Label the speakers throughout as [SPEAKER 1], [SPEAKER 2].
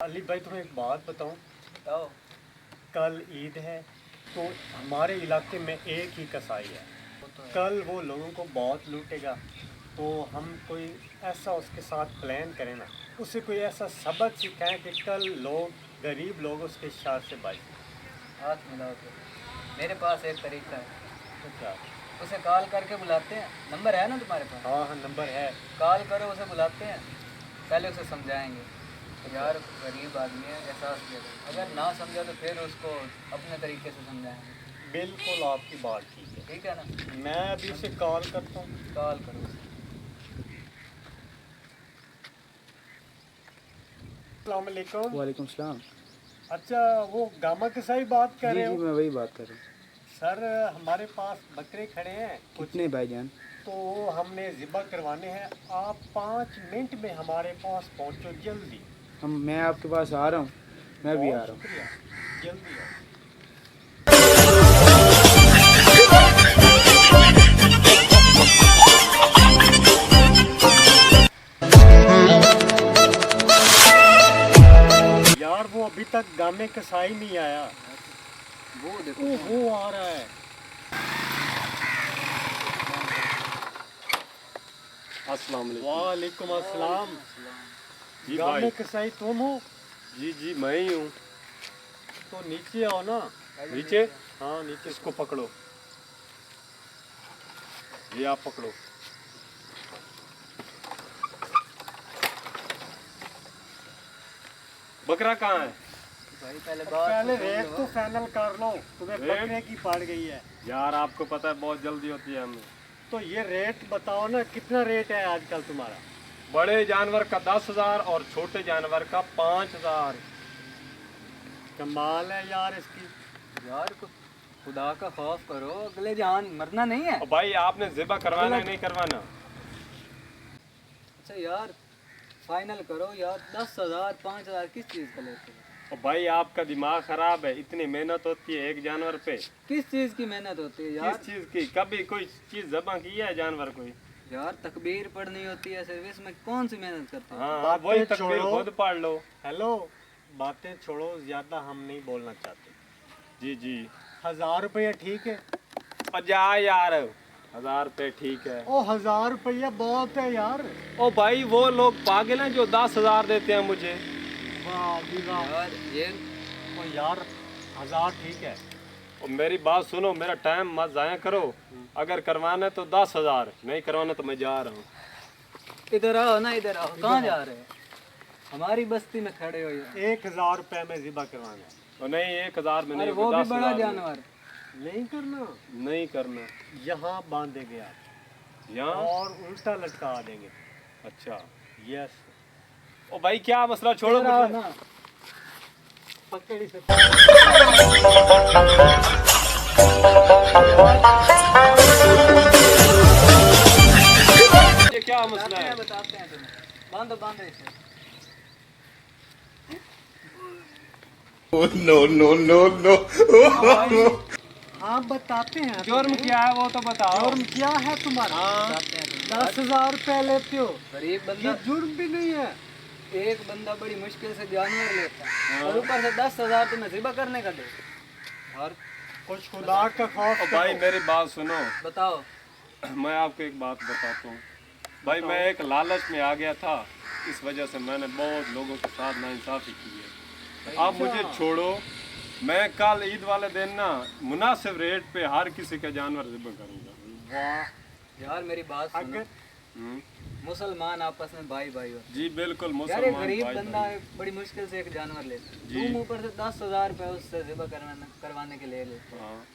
[SPEAKER 1] अली भाई तुम्हें एक बात बताऊं।
[SPEAKER 2] बताओ।
[SPEAKER 1] कल ईद है तो हमारे इलाके में एक ही कसाई है।
[SPEAKER 2] तो है।
[SPEAKER 1] कल वो लोगों को बहुत लूटेगा, तो हम कोई ऐसा उसके साथ प्लान करें ना, उसे कोई ऐसा सबक सिखाएं कि कल लोग गरीब लोग उसके शार से बच जाएं।
[SPEAKER 2] हाथ मिलाओ तो मेरे पास एक तरीका है।
[SPEAKER 1] तो क्या?
[SPEAKER 2] उसे कॉल करके बुलाते हैं। नंबर है ना तुम्हारे पास?
[SPEAKER 1] हाँ हाँ, नंबर है।
[SPEAKER 2] कॉल करो, उसे बुलाते हैं। पहले उसे समझाएंगे यार गरीब आदमी है, एहसास किया करो। अगर ना समझा तो फिर उसको अपने तरीके से समझाएंगे।
[SPEAKER 1] बिल्कुल आपकी बात ठीक है।
[SPEAKER 2] ठीक है ना?
[SPEAKER 1] मैं अभी उसे कॉल करता हूँ।
[SPEAKER 2] कॉल करो उसे।
[SPEAKER 1] अस्सलाम वालेकुम।
[SPEAKER 3] वालेकुम सलाम।
[SPEAKER 1] अच्छा, वो गामा कसाई बात कर
[SPEAKER 3] जी
[SPEAKER 1] रहे
[SPEAKER 3] जी,
[SPEAKER 1] हो?
[SPEAKER 3] मैं वही बात कर रहा हूँ।
[SPEAKER 1] सर, हमारे पास बकरे खड़े हैं कुछ,
[SPEAKER 3] कितने भाईजान?
[SPEAKER 1] तो हमने ज़िबा करवाने हैं। आप 5 मिनट में हमारे पास पहुंचो जल्दी।
[SPEAKER 3] मैं आपके पास आ रहा हूँ। मैं भी आ
[SPEAKER 1] बहुत
[SPEAKER 3] रहा हूँ।
[SPEAKER 1] शुक्रिया, जल्दी आओ। यार वो अभी तक गामे कसाई नहीं आया।
[SPEAKER 2] वो देखो
[SPEAKER 1] वो आ रहा है।
[SPEAKER 4] अस्सलाम वालेकुम।
[SPEAKER 1] वालेकुम अस्सलाम।
[SPEAKER 4] जी
[SPEAKER 1] गामे
[SPEAKER 4] भाई।
[SPEAKER 1] कसाई तुम हो?
[SPEAKER 4] जी जी मैं ही हूँ।
[SPEAKER 1] तो नीचे आओ ना।
[SPEAKER 4] नीचे?
[SPEAKER 1] हाँ नीचे।
[SPEAKER 4] इसको पकड़ो, ये आप पकड़ो। बकरा कहाँ है?
[SPEAKER 2] भाई पहले बात
[SPEAKER 1] पहले
[SPEAKER 2] तो
[SPEAKER 1] रेट
[SPEAKER 2] सुन
[SPEAKER 1] तो
[SPEAKER 2] लो।
[SPEAKER 1] फाइनल कर लो। तुम्हें
[SPEAKER 4] रेट?
[SPEAKER 1] बकरे की पड़ गई है
[SPEAKER 4] यार आपको पता है बहुत जल्दी होती है हमें।
[SPEAKER 1] तो ये रेट बताओ ना, कितना रेट है आजकल तुम्हारा?
[SPEAKER 4] बड़े जानवर का 10,000 और छोटे जानवर का 5,000।
[SPEAKER 1] कमाल है यार इसकी।
[SPEAKER 2] यार खुदा का खौफ करो, अगले जहान मरना नहीं है।
[SPEAKER 4] और भाई आपने ज़िबा करवाना है
[SPEAKER 1] गलत।
[SPEAKER 4] नहीं करवाना?
[SPEAKER 2] अच्छा यार फाइनल करो यार, 10,000 5,000 किस चीज़ का लेते हो?
[SPEAKER 4] और भाई आपका दिमाग खराब है, इतनी मेहनत होती है एक जानवर पे।
[SPEAKER 2] किस चीज़ की मेहनत होती है
[SPEAKER 4] किस
[SPEAKER 2] यार?
[SPEAKER 4] चीज़ की? कभी कोई चीज़ ज़बा की है जानवर कोई?
[SPEAKER 2] यार तकबीर पढ़नी होती है सिर्फ, इसमें कौन सी मेहनत करते हैं?
[SPEAKER 4] हाँ
[SPEAKER 1] बातें
[SPEAKER 4] वही तकबीर
[SPEAKER 1] छोड़ो।
[SPEAKER 4] खुद पढ़ लो।
[SPEAKER 1] हेलो, बातें छोड़ो, ज्यादा हम नहीं बोलना चाहते।
[SPEAKER 4] जी जी।
[SPEAKER 1] 1000 रुपया ठीक है?
[SPEAKER 4] और जा यार, 1,000 रुपये ठीक है।
[SPEAKER 1] ओ 1000 रुपया बहुत है यार।
[SPEAKER 4] ओ भाई वो लोग पागल हैं जो 10,000 देते हैं मुझे।
[SPEAKER 1] वाह जी वाह।
[SPEAKER 2] यार ये
[SPEAKER 1] ओ यार 1000 ठीक है।
[SPEAKER 4] और मेरी बात सुनो, मेरा टाइम मत ज़ाया करो। अगर करवाना है तो 10,000, नहीं करवाना तो मैं जा रहा हूँ।
[SPEAKER 2] इधर आओ ना, इधर आओ। कहाँ जा रहे हो? हमारी बस्ती में खड़े हो यार।
[SPEAKER 1] 1000 रुपये में ज़िबा करवाना है।
[SPEAKER 4] और नहीं 1,000 में
[SPEAKER 2] अरे
[SPEAKER 4] नहीं,
[SPEAKER 2] वो भी
[SPEAKER 4] 10,000
[SPEAKER 2] बड़ा
[SPEAKER 4] में।
[SPEAKER 2] जानवर।
[SPEAKER 1] नहीं करना।
[SPEAKER 4] नहीं करना।
[SPEAKER 1] यहाँ बांधेंगे आप
[SPEAKER 4] यहाँ?
[SPEAKER 1] और उल्टा लटका देंगे।
[SPEAKER 4] अच्छा।
[SPEAKER 1] यस।
[SPEAKER 4] ओ भाई क्या मसला, छोड़ो
[SPEAKER 2] इधर आओ
[SPEAKER 4] मुझे।
[SPEAKER 2] ना।
[SPEAKER 1] पकड़ी से।
[SPEAKER 4] ये क्या मसला है?
[SPEAKER 2] बताते हैं तुम्हें। बांधो बांधो इसे।
[SPEAKER 5] No, no, no, no.
[SPEAKER 1] हाँ बताते हैं।
[SPEAKER 4] जुर्म क्या है वो तो बताओ।
[SPEAKER 1] जुर्म क्या है तुम्हारा?
[SPEAKER 2] बताते हैं तुम्हें।
[SPEAKER 1] 10,000 रुपये लेते हो?
[SPEAKER 2] गरीब
[SPEAKER 1] ये
[SPEAKER 2] बंदा,
[SPEAKER 1] जुर्म भी नहीं है।
[SPEAKER 2] एक बंदा बड़ी मुश्किल से जानवर लेता है और ऊपर से 10,000 तुम्हें ज़िबा करने का दे। और
[SPEAKER 1] कुछ खुदा का खौफ
[SPEAKER 4] ओ भाई
[SPEAKER 1] करो।
[SPEAKER 4] मेरी बात सुनो,
[SPEAKER 2] बताओ।
[SPEAKER 4] मैं आपको एक बात बताता हूँ। भाई मैं एक लालच में आ गया था, इस वजह से मैंने बहुत लोगों के साथ नाइंसाफ़ी की है। आप मुझे छोड़ो, मैं कल ईद वाले दिन ना मुनासिब रेट पे हर किसी का जानवर ज़िबा करूँगा।
[SPEAKER 1] वाह।
[SPEAKER 2] यार मेरी बात सुनो।
[SPEAKER 1] अगर
[SPEAKER 4] हम्म।
[SPEAKER 2] मुसलमान आपस में भाई भाई होते
[SPEAKER 4] जी बिल्कुल,
[SPEAKER 2] हैं। यार एक
[SPEAKER 4] मुसलमान
[SPEAKER 2] गरीब
[SPEAKER 4] भाई
[SPEAKER 2] बंदा
[SPEAKER 4] भाई।
[SPEAKER 2] बड़ी मुश्किल से एक जानवर लेता है,
[SPEAKER 4] जी।
[SPEAKER 2] तुम ऊपर से 10,000 रुपये उससे ज़िबा करवाने के लिए लेते हो।
[SPEAKER 4] हाँ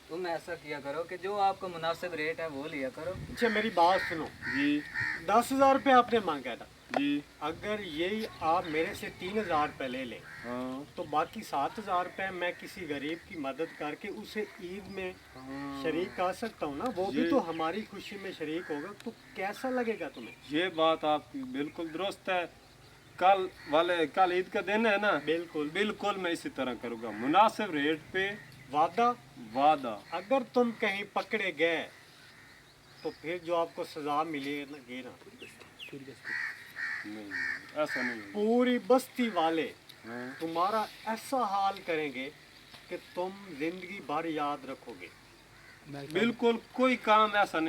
[SPEAKER 2] तुम ऐसा किया करो कि जो आपका मुनासिब रेट है वो लिया करो।
[SPEAKER 1] अच्छा मेरी बात सुनो,
[SPEAKER 4] जी
[SPEAKER 1] 10,000 रुपये आपने मांगा था।
[SPEAKER 4] जी।
[SPEAKER 1] अगर यही आप मेरे से 3,000 रुपये ले लें
[SPEAKER 4] हाँ
[SPEAKER 1] तो बाकी 7,000 रुपये मैं किसी गरीब की मदद करके उसे ईद में शरीक कर सकता हूँ ना। वो भी
[SPEAKER 4] जी।
[SPEAKER 1] तो हमारी खुशी में शरीक होगा। तो कैसा लगेगा तुम्हें?
[SPEAKER 4] ये बात आपकी बिल्कुल दुरुस्त है। कल ईद का दिन है ना?
[SPEAKER 1] बिल्कुल।
[SPEAKER 4] बिल्कुल मैं इसी तरह करूँगा, मुनासिब रेट पे।
[SPEAKER 1] वादा।
[SPEAKER 4] वादा।
[SPEAKER 1] अगर तुम कहीं पकड़े गए तो फिर जो आपको सजा मिलेगी ना,
[SPEAKER 4] नहीं ऐसा नहीं है।
[SPEAKER 1] पूरी बस्ती वाले तुम्हारा ऐसा हाल करेंगे कि तुम जिंदगी भर याद रखोगे।
[SPEAKER 3] मैं
[SPEAKER 4] बिल्कुल कोई काम ऐसा नहीं